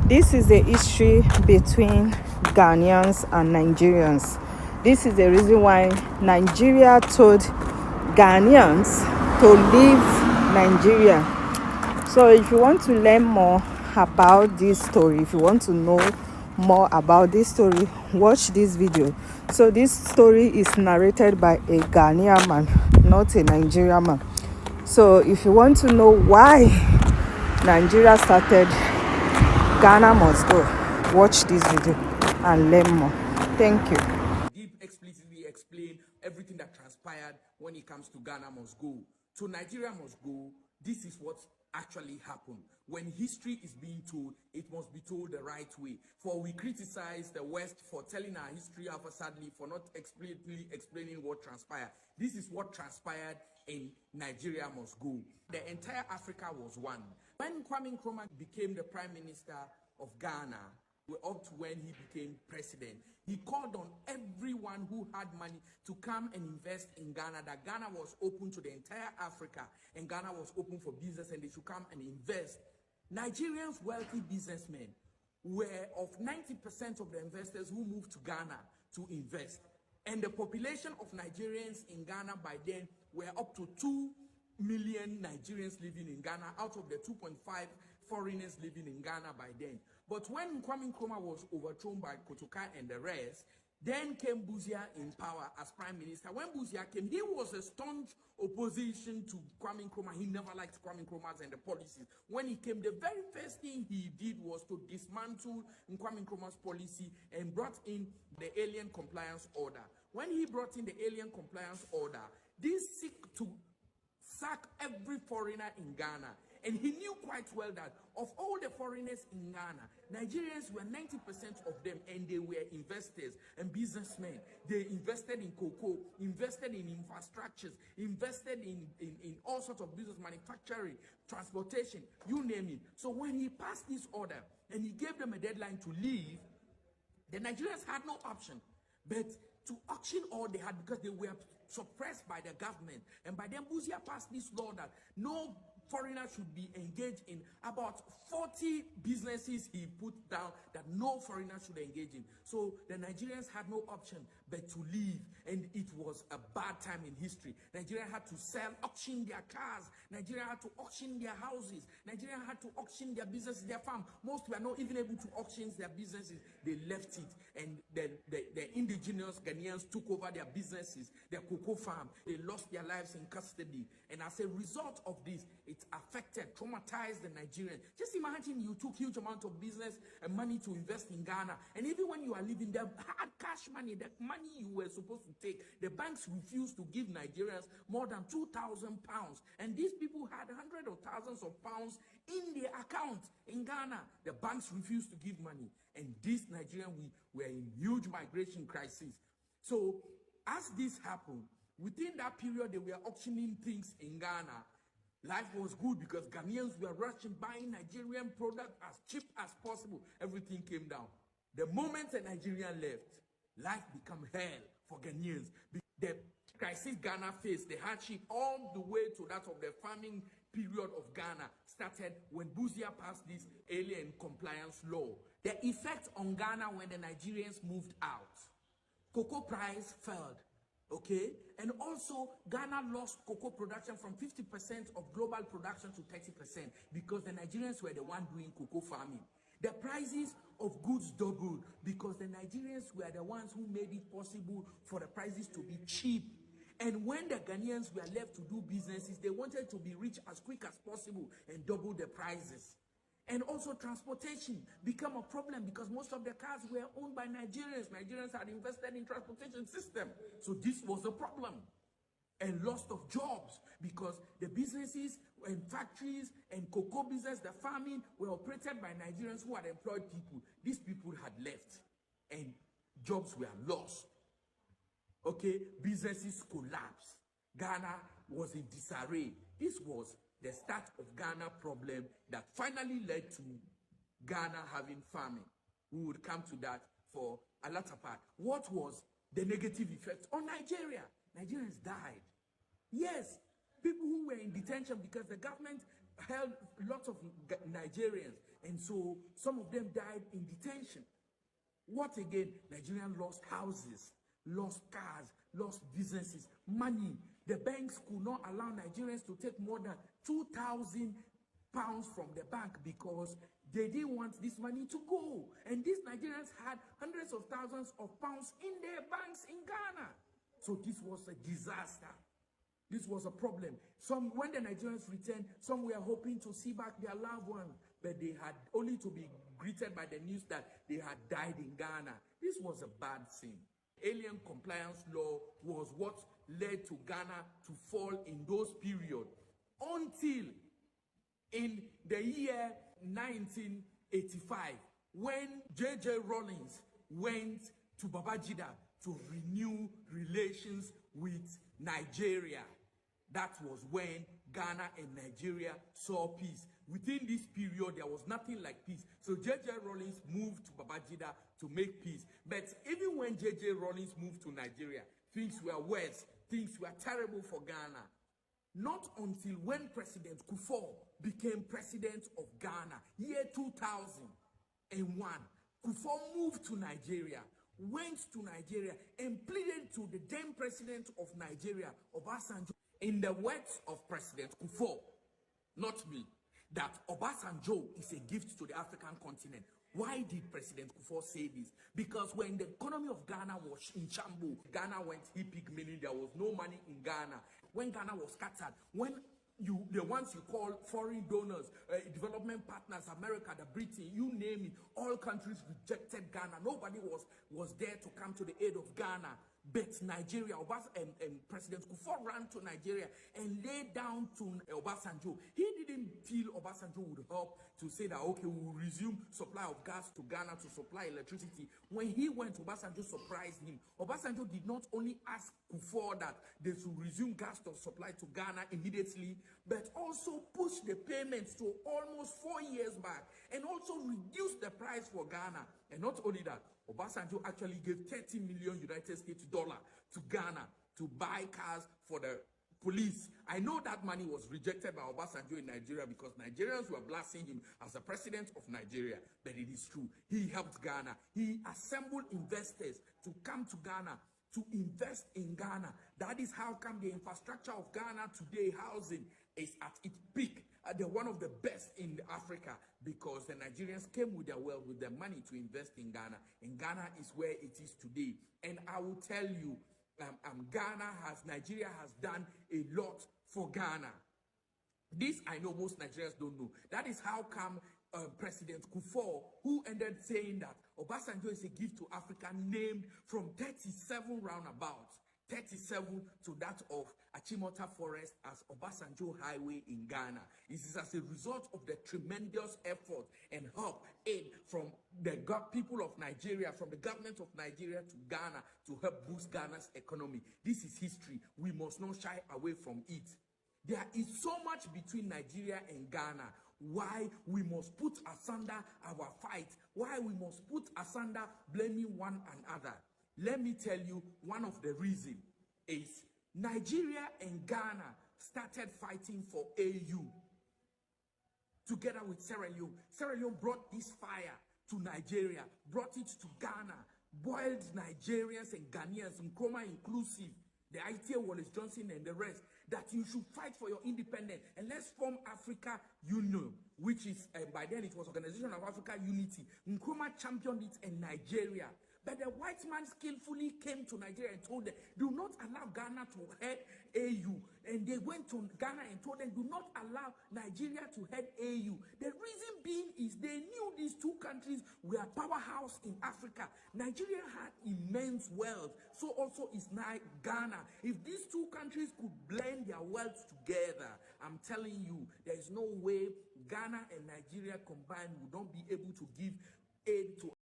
This is the history between Ghanaians and Nigerians. This is the reason why Nigeria told Ghanaians to leave Nigeria. So if you want to learn more about this story, if you want to know more about this story, watch this video. So this story is narrated by a Ghanaian man, not a Nigerian man. So if you want to know why Nigeria started Ghana Must Go, watch this video and learn more. Thank you. Did explicitly explain everything that transpired when it comes to Ghana Must Go. So Nigeria must go. This is what actually happened. When history is being told, it must be told the right way. For we criticize the West for telling our history sadly for not explicitly explaining what transpired. This is what transpired in Nigeria Must Go. The entire Africa was one. When Kwame Nkrumah became the Prime Minister of Ghana, up to when he became president, he called on everyone who had money to come and invest in Ghana, that Ghana was open to the entire Africa and Ghana was open for business and they should come and invest. Nigerians, wealthy businessmen, were of 90% of the investors who moved to Ghana to invest. And the population of Nigerians in Ghana by then were up to 2 million Nigerians living in Ghana out of the 2.5 foreigners living in Ghana by then. But when Kwame Nkrumah was overthrown by Kotoka and the rest, then came Busia in power as prime minister. When Busia came, he was a staunch opposition to Kwame Nkrumah. He never liked Kwame Nkrumah and the policies. When he came, the very first thing he did was to dismantle Kwame Nkrumah's policy and brought in the Alien Compliance Order. When he brought in the Alien Compliance Order, this seek to sack every foreigner in Ghana. And he knew quite well that of all the foreigners in Ghana, Nigerians were 90% of them, and they were investors and businessmen. They invested in cocoa, invested in infrastructures, invested in all sorts of business, manufacturing, transportation, you name it. So when he passed this order and he gave them a deadline to leave, the Nigerians had no option but to auction all they had, because they were suppressed by the government. And by then, Busia passed this law that no foreigner should be engaged in. About 40 businesses he put down that no foreigner should engage in. So the Nigerians had no option but to leave, and it was a bad time in history. Nigeria had to auction their cars. Nigeria had to auction their houses. Nigeria had to auction their businesses, their farm. Most were not even able to auction their businesses. They left it, and the indigenous Ghanaians took over their businesses, their cocoa farm. They lost their lives in custody, and as a result of this, it affected, traumatized the Nigerians. Just imagine you took huge amount of business and money to invest in Ghana, and even when you are leaving, the hard cash money, the money you were supposed to take, the banks refused to give Nigerians more than 2,000 pounds, and these people had hundreds of thousands of pounds in their account in Ghana. The banks refused to give money, and these Nigerians were in huge migration crisis. So as this happened, within that period, they were auctioning things in Ghana. Life was good because Ghanaians were rushing, buying Nigerian products as cheap as possible. Everything came down. The moment a Nigerian left, life became hell for Ghanaians. The crisis Ghana faced, the hardship, all the way to that of the farming period of Ghana started when Busia passed this Alien Compliance Law. The effect on Ghana when the Nigerians moved out, cocoa price fell. Okay, and also Ghana lost cocoa production from 50% of global production to 30% because the Nigerians were the one doing cocoa farming. The prices of goods doubled because the Nigerians were the ones who made it possible for the prices to be cheap. And when the Ghanaians were left to do businesses, they wanted to be rich as quick as possible and double the prices. And also transportation became a problem because most of the cars were owned by Nigerians. Nigerians had invested in transportation system. So this was a problem. And loss of jobs because the businesses and factories and cocoa business, the farming, were operated by Nigerians who had employed people. These people had left and jobs were lost. Okay, businesses collapsed. Ghana was in disarray. This was the start of Ghana problem that finally led to Ghana having famine. We would come to that for a latter part. What was the negative effect on Nigeria? Nigerians died. Yes, people who were in detention because the government held lots of Nigerians. And so some of them died in detention. What again? Nigerians lost houses, lost cars, lost businesses, money. The banks could not allow Nigerians to take more than 2,000 pounds from the bank because they didn't want this money to go. And these Nigerians had hundreds of thousands of pounds in their banks in Ghana. So this was a disaster. This was a problem. When the Nigerians returned, some were hoping to see back their loved ones, but they had only to be greeted by the news that they had died in Ghana. This was a bad thing. Alien compliance law was what led to Ghana to fall in those periods until in the year 1985, when J.J. Rawlings went to Babangida to renew relations with Nigeria. That was when Ghana and Nigeria saw peace. Within this period, there was nothing like peace. So J.J. Rawlings moved to Babangida to make peace. But even when J.J. Rawlings moved to Nigeria, things were worse. Things were terrible for Ghana. Not until when President Kufuor became president of Ghana, year 2001, Kufuor moved to Nigeria, went to Nigeria and pleaded to the then president of Nigeria, Obasanjo, in the words of President Kufuor, not me, that Obasanjo is a gift to the African continent. Why did President Kufuor say this? Because when the economy of Ghana was in shambles, Ghana went hippie, meaning there was no money in Ghana. When Ghana was scattered, when the ones you call foreign donors, development partners, America, the Britain, you name it, all countries rejected Ghana. Nobody was there to come to the aid of Ghana. But Nigeria, and President Kufuor ran to Nigeria and laid down to Obasanjo. He didn't feel Obasanjo would help to say that, okay, we will resume supply of gas to Ghana to supply electricity. When he went, Obasanjo surprised him. Obasanjo did not only ask Kufuor that they should resume gas to supply to Ghana immediately, but also push the payments to almost 4 years back and also reduce the price for Ghana. And not only that, Obasanjo actually gave 30 million United States dollars to Ghana to buy cars for the police. I know that money was rejected by Obasanjo in Nigeria because Nigerians were blasting him as the president of Nigeria. But it is true. He helped Ghana. He assembled investors to come to Ghana to invest in Ghana. That is how come the infrastructure of Ghana today, housing, is at its peak. They're one of the best in Africa because the Nigerians came with their wealth, with their money to invest in Ghana. And Ghana is where it is today. And I will tell you, Nigeria has done a lot for Ghana. This I know most Nigerians don't know. That is how come President Kufuor, who ended saying that Obasanjo is a gift to Africa, named from 37 roundabouts, 37 to that of Achimota Forest as Obasanjo Highway in Ghana. This is as a result of the tremendous effort and help, aid from the people of Nigeria, from the government of Nigeria to Ghana to help boost Ghana's economy. This is history. We must not shy away from it. There is so much between Nigeria and Ghana. Why we must put asunder our fight. Why we must put asunder blaming one another. Let me tell you, one of the reasons is Nigeria and Ghana started fighting for AU together with Sierra Leone. Sierra Leone brought this fire to Nigeria, brought it to Ghana, boiled Nigerians and Ghanaians, Nkrumah inclusive, the ITA Wallace Johnson and the rest, that you should fight for your independence and let's form Africa Union, which is, by then it was Organization of Africa Unity. Nkrumah championed it in Nigeria. But the white man skillfully came to Nigeria and told them, do not allow Ghana to head AU. And they went to Ghana and told them, do not allow Nigeria to head AU. The reason being is they knew these two countries were a powerhouse in Africa. Nigeria had immense wealth. So also is Ghana. If these two countries could blend their wealth together, I'm telling you, there is no way Ghana and Nigeria combined would not be able to give aid to